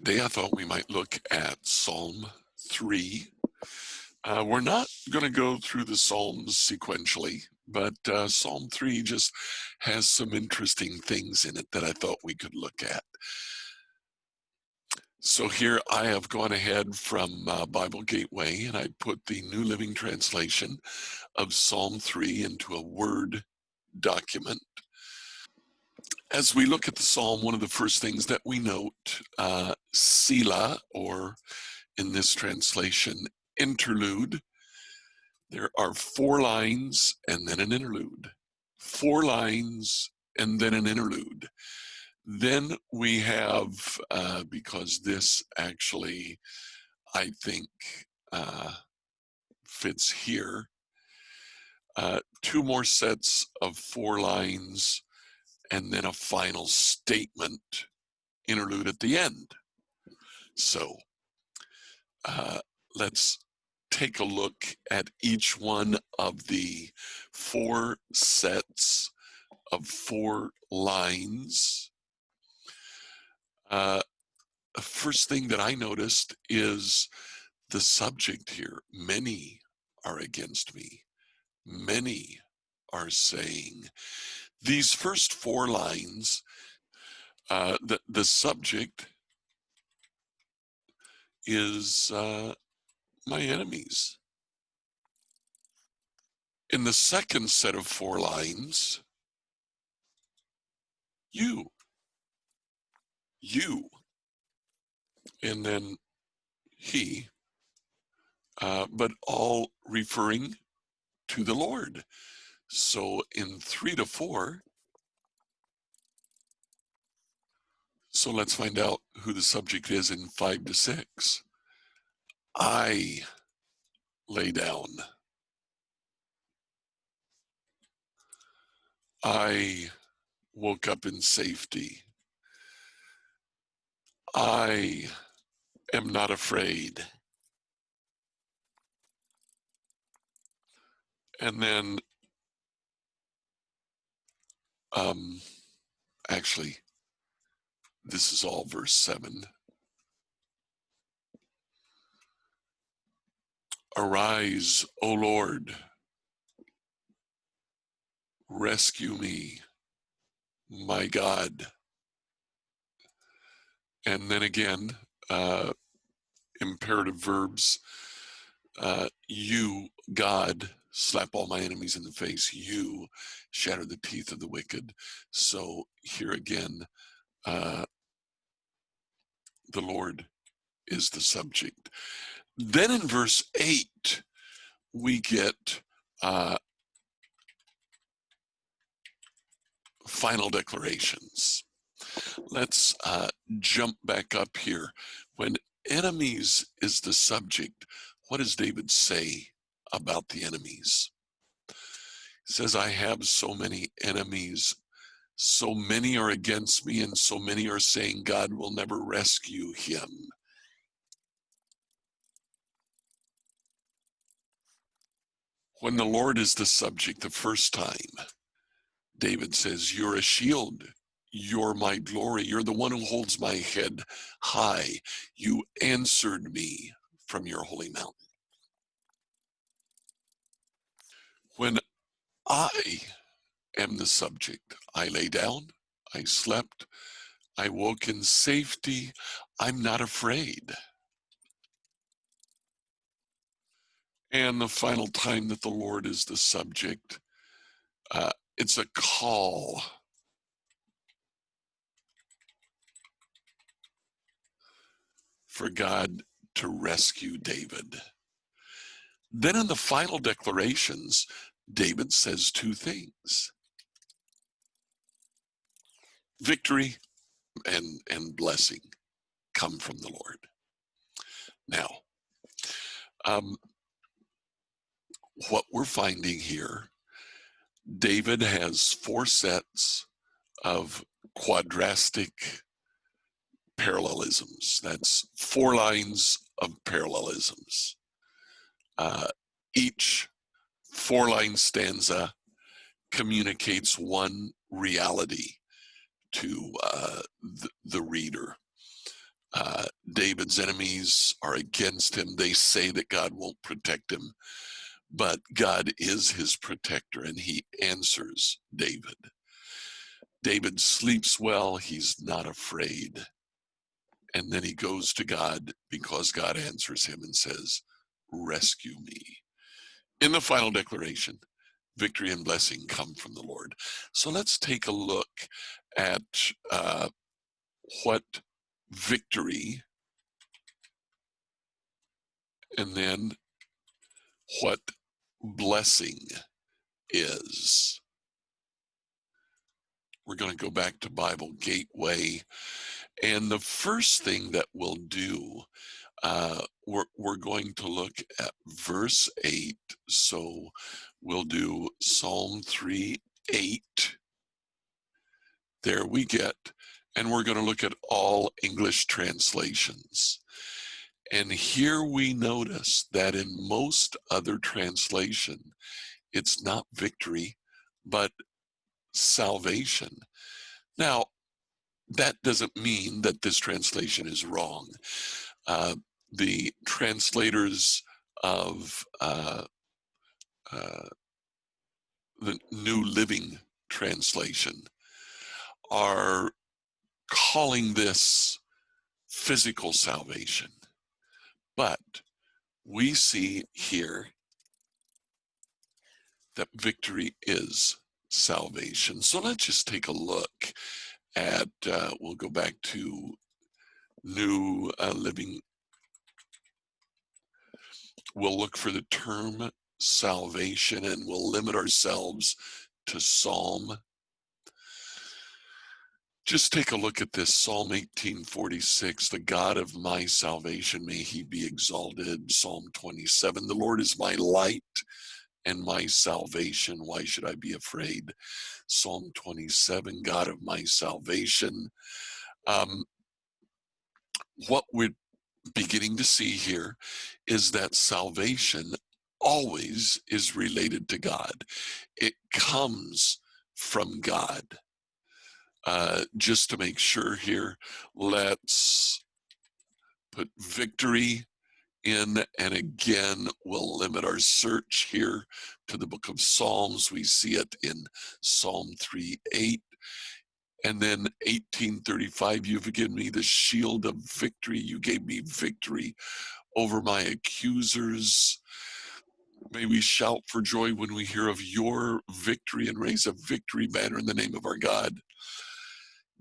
Today I thought we might look at Psalm 3. We're not going to go through the Psalms sequentially, but Psalm 3 just has some interesting things in it that I thought we could look at. So here I have gone ahead from Bible Gateway, and I put the New Living Translation of Psalm 3 into a Word document. As we look at the Psalm, one of the first things that we note, Selah, or in this translation, interlude. There are 4 lines and then an interlude. 4 lines and then an interlude. Then we have, because this actually, I think, fits here, 2 more sets of 4 lines and then a final statement interlude at the end. So let's take a look at each one of the 4 sets of 4 lines. First thing that I noticed is the subject here. Many are against me. Many are saying. These first 4 lines, the subject is my enemies. In the second set of 4 lines, you, and then he, but all referring to the Lord. So in 3 to 4, so let's find out who the subject is in 5 to 6. I lay down. I woke up in safety. I am not afraid. And then, actually, this is all verse 7. Arise, O Lord, rescue me, my God. And then again, imperative verbs, you, God, slap all my enemies in the face. You shatter the teeth of the wicked. So here again, the Lord is the subject. Then in verse 8, we get final declarations. Let's jump back up here. When enemies is the subject, what does David say about the enemies? He says, I have so many enemies. So many are against me, and so many are saying God will never rescue him. When the Lord is the subject the first time, David says, you're a shield. You're my glory. You're the one who holds my head high. You answered me from your holy mountain. When I am the subject, I lay down, I slept, I woke in safety. I'm not afraid. And the final time that the Lord is the subject, it's a call. For God to rescue David. Then in the final declarations, David says 2 things. Victory and blessing come from the Lord. Now, what we're finding here, David has 4 sets of quadrastic parallelisms. That's 4 lines of parallelisms. Each 4-line stanza communicates one reality to the reader. David's enemies are against him. They say that God won't protect him, but God is his protector, and he answers David. David sleeps well. He's not afraid. And then he goes to God because God answers him and says, rescue me. In the final declaration, victory and blessing come from the Lord. So let's take a look at what victory and then what blessing is. We're going to go back to Bible Gateway. And the first thing that we'll do, we're going to look at verse 8. So we'll do Psalm 3:8. There we get, and we're going to look at all English translations. And here we notice that in most other translation, it's not victory, but salvation. Now, that doesn't mean that this translation is wrong. The translators of the New Living Translation are calling this physical salvation. But we see here that victory is salvation. So let's just take a look at, we'll go back to New Living. We'll look for the term salvation, and we'll limit ourselves to Psalm. Just take a look at this, Psalm 18:46, the God of my salvation, may he be exalted. Psalm 27, the Lord is my light and my salvation, why should I be afraid? Psalm 27, God of my salvation. What we're beginning to see here is that salvation always is related to God. It comes from God. Just to make sure here, let's put victory in, and again, we'll limit our search here to the book of Psalms. We see it in Psalm 3:8. And then 18:35, you've given me the shield of victory. You gave me victory over my accusers. May we shout for joy when we hear of your victory and raise a victory banner in the name of our God.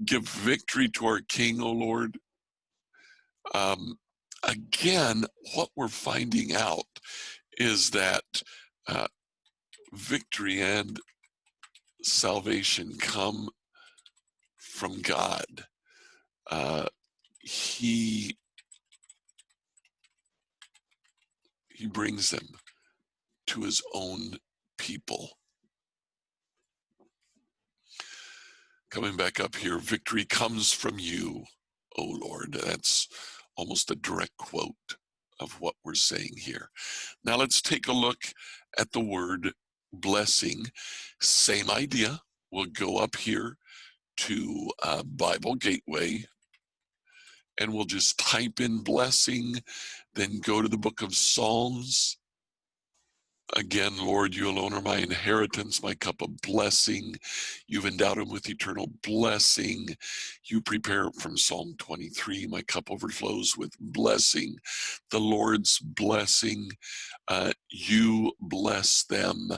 Give victory to our King, O Lord. Again, what we're finding out is that victory and salvation come from God. He brings them to his own people. Coming back up here, victory comes from you, O Lord. That's almost a direct quote of what we're saying here. Now let's take a look at the word blessing. Same idea. We'll go up here to Bible Gateway, and we'll just type in blessing, then go to the book of Psalms. Again, Lord, you alone are my inheritance, my cup of blessing. You've endowed him with eternal blessing. You prepare from Psalm 23, my cup overflows with blessing. The Lord's blessing, you bless them.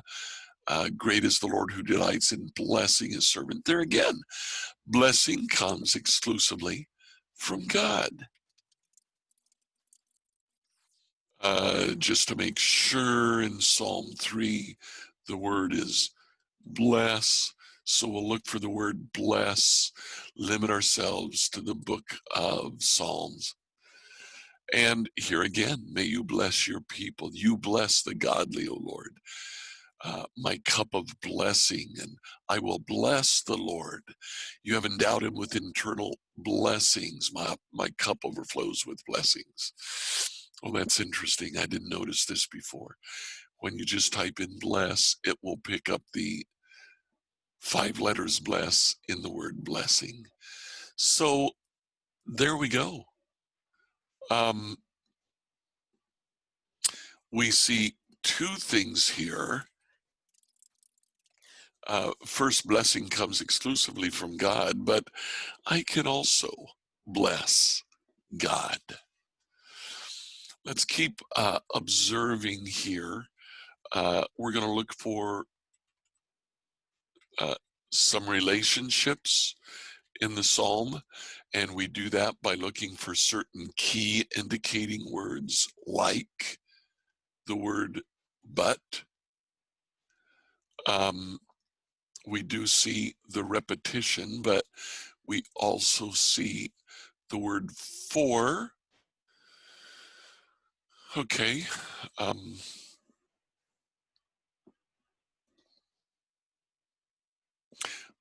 Great is the Lord who delights in blessing his servant. There again, blessing comes exclusively from God. Just to make sure, in Psalm 3, the word is bless. So we'll look for the word bless, limit ourselves to the book of Psalms. And here again, may you bless your people. You bless the godly, O Lord. My cup of blessing, and I will bless the Lord. You have endowed him with eternal blessings. My cup overflows with blessings. Oh, that's interesting. I didn't notice this before. When you just type in bless, it will pick up the 5 letters bless in the word blessing. So there we go. Um, we see two things here. First, blessing comes exclusively from God, but I can also bless God. Let's keep observing here. We're going to look for some relationships in the psalm, and we do that by looking for certain key indicating words like the word but. We do see the repetition, but we also see the word for. Okay.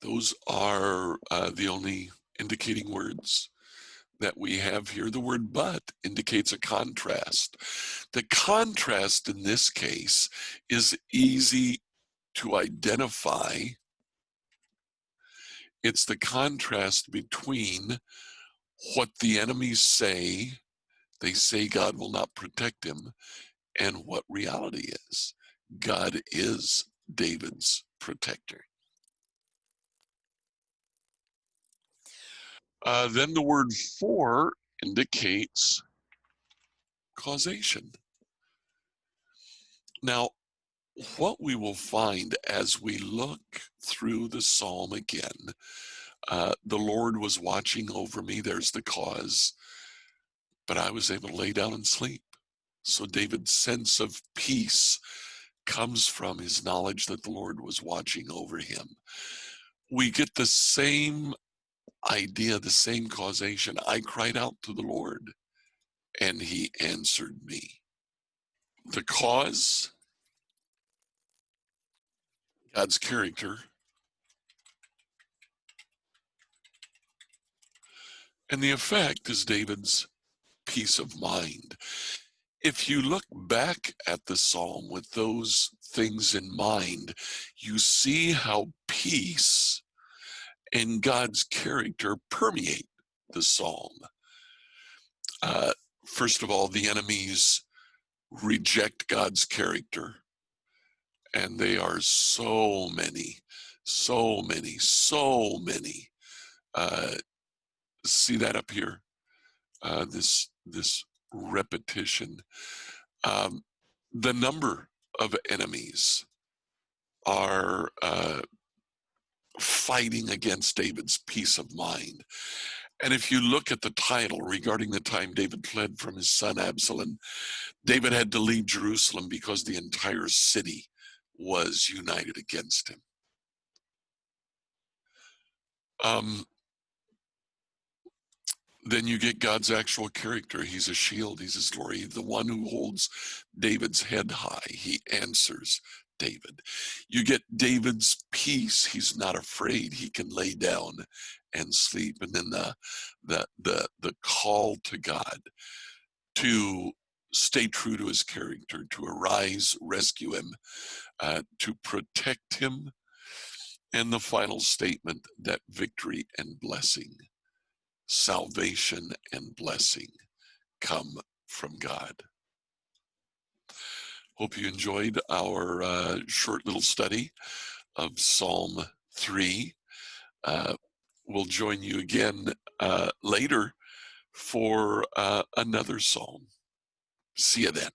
Those are the only indicating words that we have here. The word but indicates a contrast. The contrast in this case is easy to identify. It's the contrast between what the enemies say, they say God will not protect him, and what reality is. God is David's protector. Then the word for indicates causation. Now, what we will find as we look through the psalm again, the Lord was watching over me, there's the cause, but I was able to lay down and sleep. So David's sense of peace comes from his knowledge that the Lord was watching over him. We get the same idea, the same causation. I cried out to the Lord, and he answered me. The cause, God's character, and the effect is David's peace of mind. If you look back at the psalm with those things in mind, you see how peace and God's character permeate the psalm. First of all, the enemies reject God's character, and they are so many, so many, so many. See that up here? This repetition. The number of enemies are fighting against David's peace of mind. And if you look at the title regarding the time David fled from his son Absalom, David had to leave Jerusalem because the entire city was united against him. Then you get God's actual character. He's a shield, he's a story, the one who holds David's head high. He answers David. You get David's peace. He's not afraid. He can lay down and sleep. And then the call to God to stay true to his character, to arise, rescue him, to protect him, and the final statement that victory and blessing, salvation and blessing come from God. Hope you enjoyed our short little study of Psalm 3. We'll join you again later for another psalm. See you then.